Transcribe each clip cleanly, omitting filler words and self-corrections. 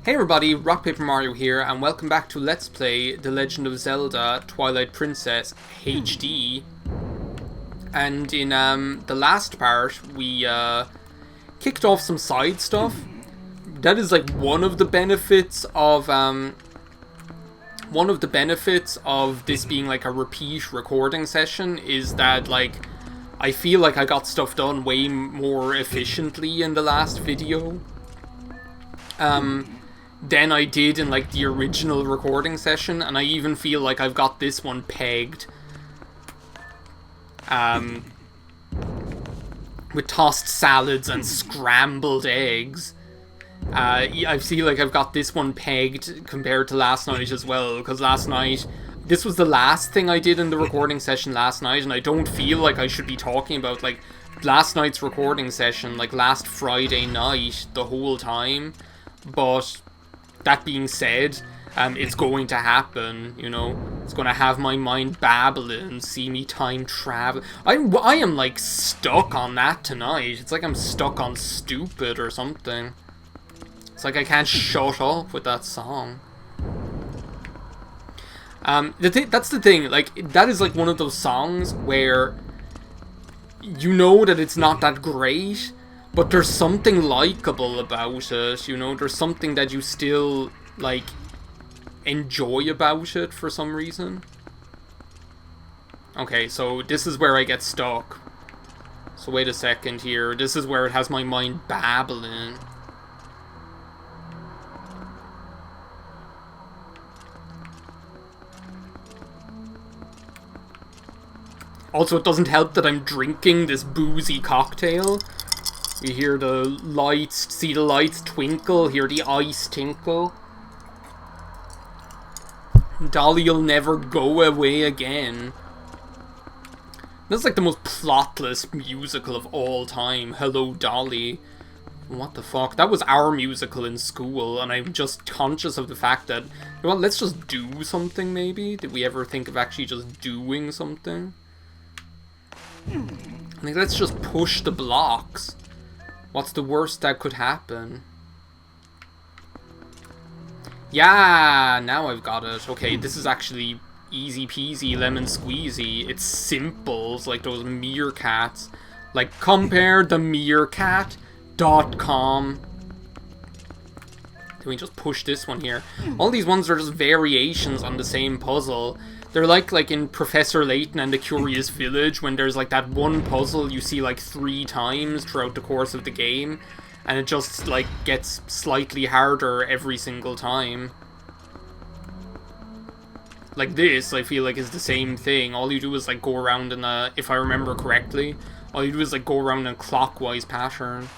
Hey everybody, RockPaperMario here, and welcome back to Let's Play The Legend of Zelda Twilight Princess HD. And in the last part, we kicked off some side stuff. That is like one of the benefits of this being like a repeat recording session is that like I feel like I got stuff done way more efficiently in the last video than I did in like the original recording session, and I even feel like I've got this one pegged with tossed salads and scrambled eggs. I feel like I've got this one pegged compared to last night as well, because last night, this was the last thing I did in the recording session last night, and I don't feel like I should be talking about like last night's recording session, like last Friday night, the whole time. But that being said, it's going to happen, you know. It's going to have my mind babbling, see me time travel. I am like stuck on that tonight. It's like I'm stuck on Stupid or something. It's like I can't shut up with that song. That's the thing, like, that is like one of those songs where you know that it's not that great, but there's something likable about it, you know? There's something that you still, like, enjoy about it for some reason. Okay, so this is where I get stuck. So wait a second here. This is where it has my mind babbling. Also, it doesn't help that I'm drinking this boozy cocktail. You hear the lights, see the lights twinkle, hear the ice tinkle. Dolly'll never go away again. That's like the most plotless musical of all time. Hello, Dolly. What the fuck? That was our musical in school, and I'm just conscious of the fact that, you know what, let's just do something maybe? Did we ever think of actually just doing something? I think let's just push the blocks. What's the worst that could happen? Yeah, now I've got it. Okay, this is actually easy peasy lemon squeezy. It's simples, like those meerkats. Like, compare the meerkat.com. Can we just push this one here? All these ones are just variations on the same puzzle. They're like in Professor Layton and the Curious Village, when there's like that one puzzle you see like 3 times throughout the course of the game, and it just like gets slightly harder every single time. Like this, I feel like is the same thing. All you do is like go around in a, if I remember correctly, all you do is like go around in a clockwise pattern.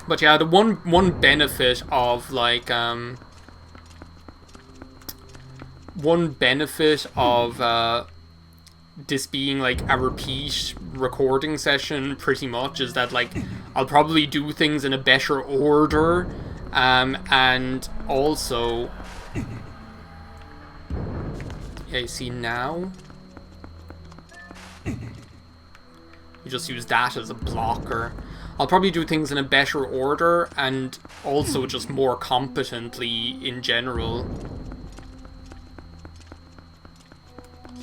But yeah, the one benefit of like this being like a repeat recording session pretty much is that like I'll probably do things in a better order, and also yeah, you see now you just use that as a blocker. I'll probably do things in a better order and also just more competently in general.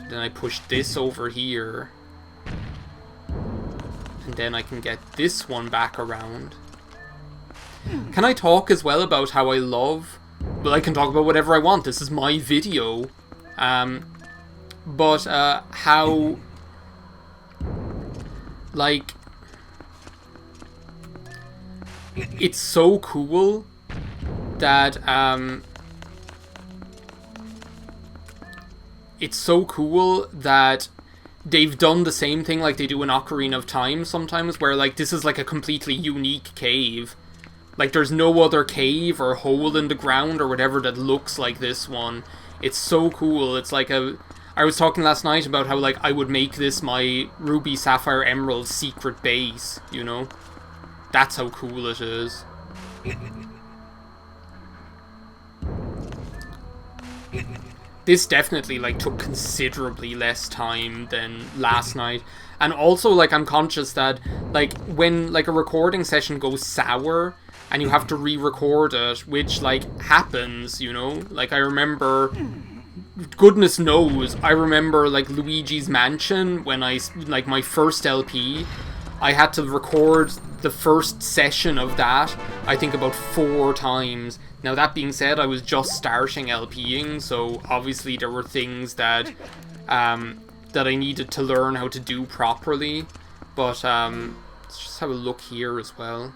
Then I push this over here. And then I can get this one back around. Can I talk as well about how I love... Well, I can talk about whatever I want. This is my video. But how... Like... It's so cool that... It's so cool that they've done the same thing like they do in Ocarina of Time sometimes, where like this is like a completely unique cave. Like there's no other cave or hole in the ground or whatever that looks like this one. It's so cool. It's like a... I was talking last night about how like I would make this my Ruby, Sapphire, Emerald secret base, you know? That's how cool it is. This definitely, like, took considerably less time than last night. And also, like, I'm conscious that, like, when, like, a recording session goes sour, and you have to re-record it, which, like, happens, you know? Like, I remember, goodness knows, I remember, like, Luigi's Mansion, when like, my first LP, I had to record the first session of that, I think about 4 times. Now, that being said, I was just starting LPing, so obviously there were things that, that I needed to learn how to do properly, but, let's just have a look here as well.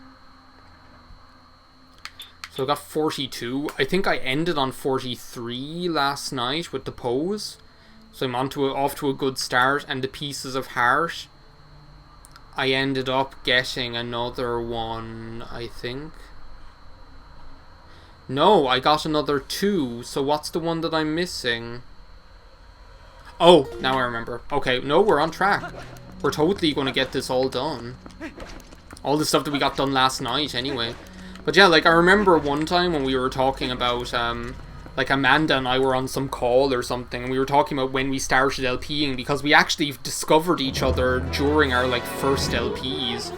So I got 42. I think I ended on 43 last night with the pose. So I'm off to a good start. And the Pieces of Heart, I ended up getting another one, I think. No, I got another 2. So what's the one that I'm missing? Oh, now I remember. Okay, no, we're on track. We're totally going to get this all done. All the stuff that we got done last night, anyway. But yeah, like, I remember one time when we were talking about, like, Amanda and I were on some call or something, and we were talking about when we started LPing, because we actually discovered each other during our, like, first LPs.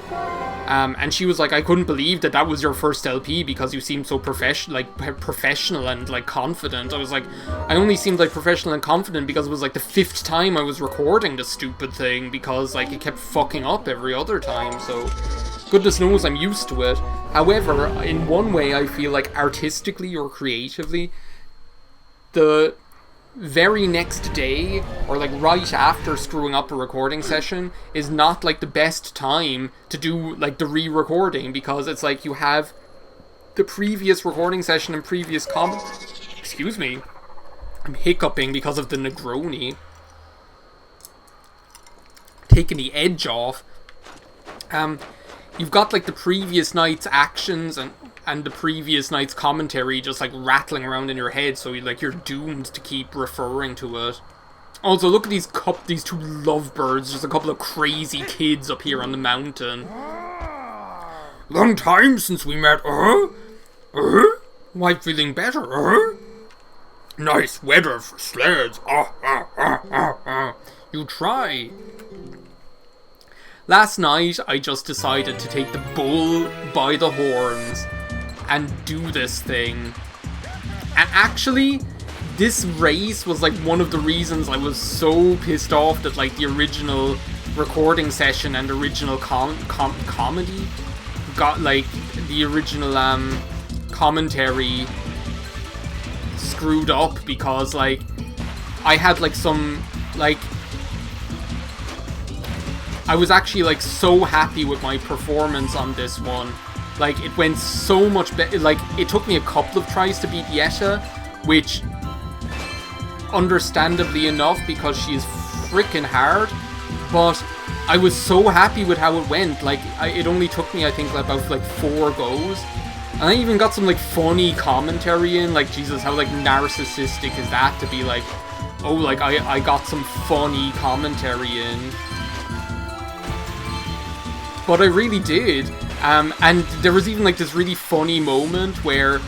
And she was like, I couldn't believe that that was your first LP, because you seemed so professional and, like, confident. I was like, I only seemed, like, professional and confident because it was, like, the 5th time I was recording the stupid thing, because, like, it kept fucking up every other time, so... Goodness knows I'm used to it. However, in one way I feel like artistically or creatively, the very next day, or like right after screwing up a recording session, is not like the best time to do like the re-recording, because it's like you have the previous recording session and previous excuse me, I'm hiccuping because of the Negroni. Taking the edge off. You've got, like, the previous night's actions and the previous night's commentary just, like, rattling around in your head, so, like, you're doomed to keep referring to it. Also, look at these 2 lovebirds, just a couple of crazy kids up here on the mountain. Long time since we met, Why, feeling better, Nice weather for sleds, You try. Last night, I just decided to take the bull by the horns and do this thing. And actually, this race was like one of the reasons I was so pissed off that like the original recording session and original comedy got like the original commentary screwed up, because like I had like some like I was actually, like, so happy with my performance on this one. Like, it went so much better. Like, it took me a couple of tries to beat Yetta, which, understandably enough, because she is freaking hard. But I was so happy with how it went. Like, it only took me, I think, about, like, 4 goes. And I even got some, like, funny commentary in. Like, Jesus, how, like, narcissistic is that to be, like, oh, like, I got some funny commentary in. But I really did, and there was even like this really funny moment where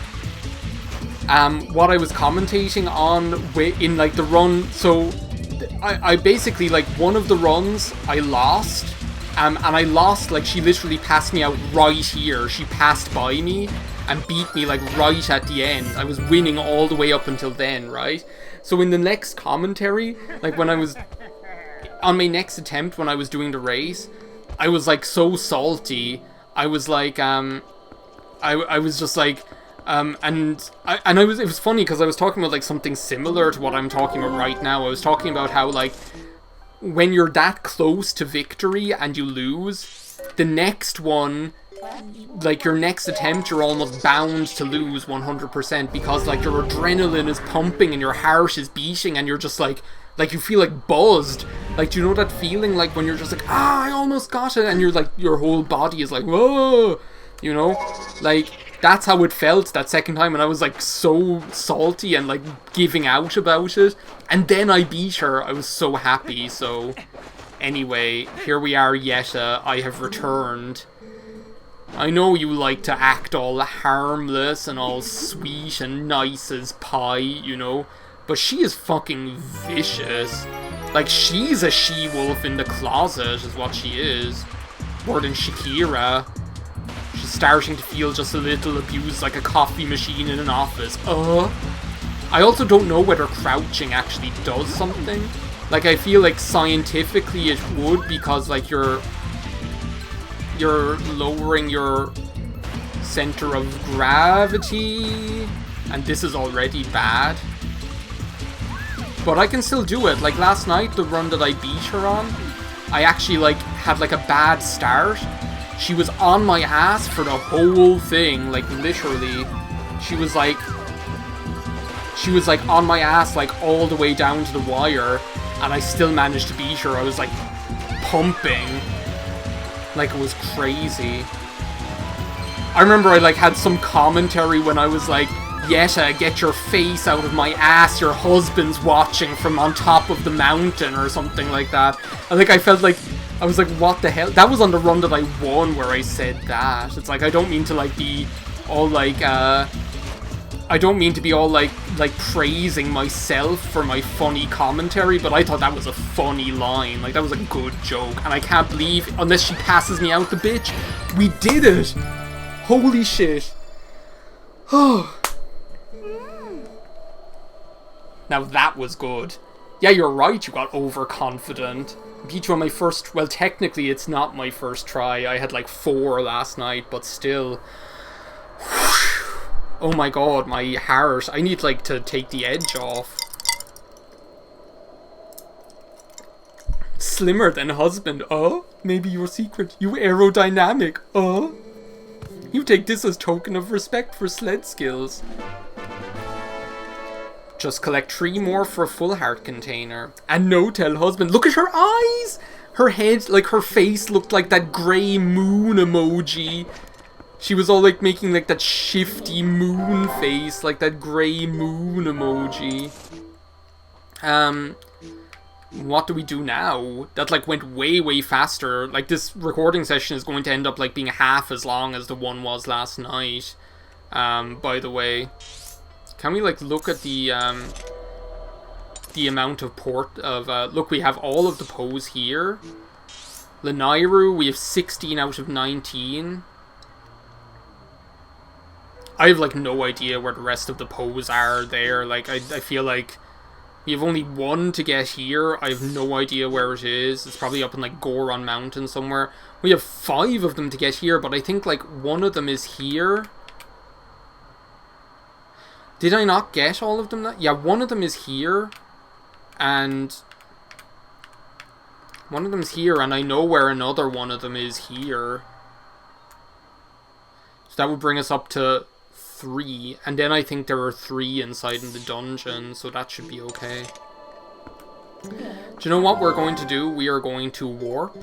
what I was commentating on in like the run, so I basically, like, one of the runs I lost, and I lost, like, she literally passed me out right here. She passed by me and beat me like right at the end. I was winning all the way up until then, right? So in the next commentary, like when I was on my next attempt when I was doing the race, I was like so salty. I was like, I was just like, it was funny because I was talking about like something similar to what I'm talking about right now. I was talking about how like when you're that close to victory and you lose, the next one, like your next attempt, you're almost bound to lose 100% because like your adrenaline is pumping and your heart is beating and you're just like you feel like buzzed. Like, do you know that feeling like when you're just like, I almost got it, and you're like, your whole body is like, whoa, you know? Like, that's how it felt that second time, and I was like so salty and like giving out about it. And then I beat her. I was so happy. So anyway, here we are, Yetta. I have returned. I know you like to act all harmless and all sweet and nice as pie, you know, but she is fucking vicious. Like, she's a she-wolf in the closet is what she is. More than Shakira. starting to feel just a little abused, like a coffee machine in an office. I also don't know whether crouching actually does something. Like, I feel like scientifically it would, because, like, you're lowering your center of gravity, and this is already bad. But I can still do it. Like, last night, the run that I beat her on, I actually, like, had, like, a bad start. She was on my ass for the whole thing, like, literally. She was, like, on my ass, like, all the way down to the wire, and I still managed to beat her. I was, like, pumping. Like, it was crazy. I remember I, like, had some commentary when I was, like, Yetta, get your face out of my ass, your husband's watching from on top of the mountain, or something like that. I think I felt like, I was like, what the hell? That was on the run that I won where I said that. It's like, I don't mean to, like, be all, like, I don't mean to be all, like praising myself for my funny commentary, but I thought that was a funny line. Like, that was a good joke. And I can't believe, unless she passes me out the bitch, we did it! Holy shit. Oh. Now that was good. Yeah, you're right, you got overconfident. Beat you on my first... Well, technically, it's not my first try. I had, like, 4 last night, but still... Oh my god, my heart. I need, like, to take the edge off. Slimmer than husband. Oh, maybe your secret. You aerodynamic. Oh. You take this as token of respect for sled skills. Just collect 3 more for a full heart container. And no tell husband. Look at her eyes! Her head, like, her face looked like that grey moon emoji. She was all, like, making, like, that shifty moon face, like that grey moon emoji. What do we do now? That, like, went way, way faster. Like, this recording session is going to end up, like, being half as long as the one was last night. By the way. Can we, like, look at the amount of look, we have all of the pose here. Lanairu, we have 16 out of 19. I have, like, no idea where the rest of the pose are there. Like, I feel like we have only 1 to get here. I have no idea where it is. It's probably up in, like, Goron Mountain somewhere. We have 5 of them to get here, but I think, like, 1 of them is here. Did I not get all of them? Yeah, 1 of them is here. And... 1 of them's here, and I know where another 1 of them is here. So that would bring us up to 3, and then I think there are 3 inside in the dungeon, so that should be okay. Do you know what we're going to do? We are going to warp.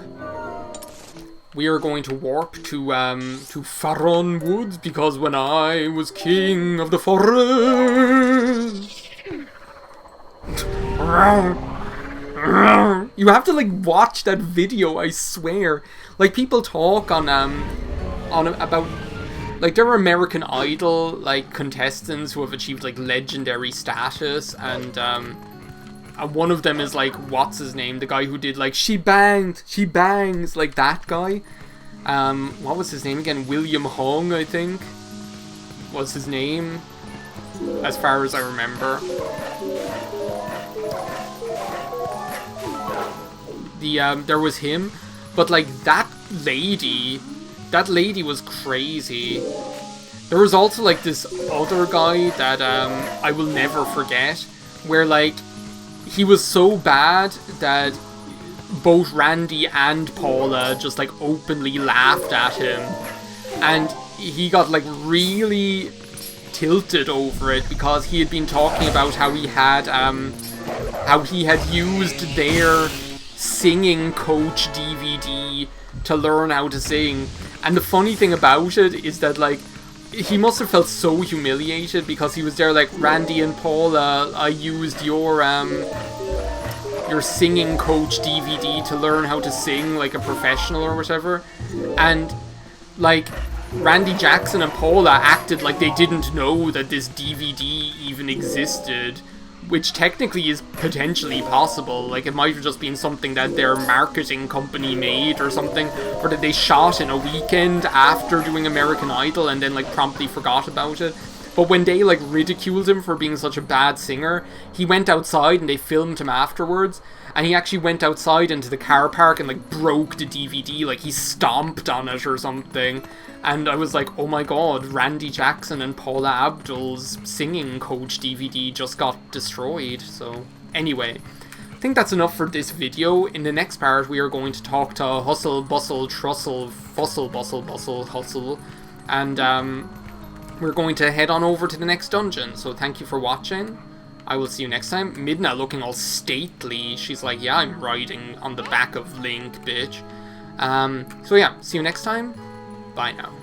We are going to warp to Faron Woods, because when I was king of the forest... You have to, like, watch that video, I swear. Like, people talk on about... Like, there are American Idol, like, contestants who have achieved, like, legendary status, and one of them is, like, what's his name? The guy who did, like, she bangs, like, that guy. What was his name again? William Hung, I think, was his name, as far as I remember. There was him, but, like, that lady was crazy. There was also, like, this other guy that I will never forget, where, like, he was so bad that both Randy and Paula just, like, openly laughed at him, and he got, like, really tilted over it, because he had been talking about how he had used their singing coach DVD to learn how to sing. And the funny thing about it is that, like, he must have felt so humiliated, because he was there like, Randy and Paula, I used your singing coach DVD to learn how to sing like a professional or whatever. And, like, Randy Jackson and Paula acted like they didn't know that this DVD even existed, which technically is potentially possible. Like, it might have just been something that their marketing company made or something, or that they shot in a weekend after doing American Idol and then, like, promptly forgot about it. But when they, like, ridiculed him for being such a bad singer, he went outside and they filmed him afterwards. And he actually went outside into the car park and, like, broke the DVD. Like, he stomped on it or something. And I was like, oh my god, Randy Jackson and Paula Abdul's singing coach DVD just got destroyed. So, anyway, I think that's enough for this video. In the next part, we are going to talk to Hustle, Bustle, Trussell, Fussle, Bustle, Bustle, Hustle. And, we're going to head on over to the next dungeon. So thank you for watching. I will see you next time. Midna looking all stately. She's like, yeah, I'm riding on the back of Link, bitch. So yeah, see you next time. Bye now.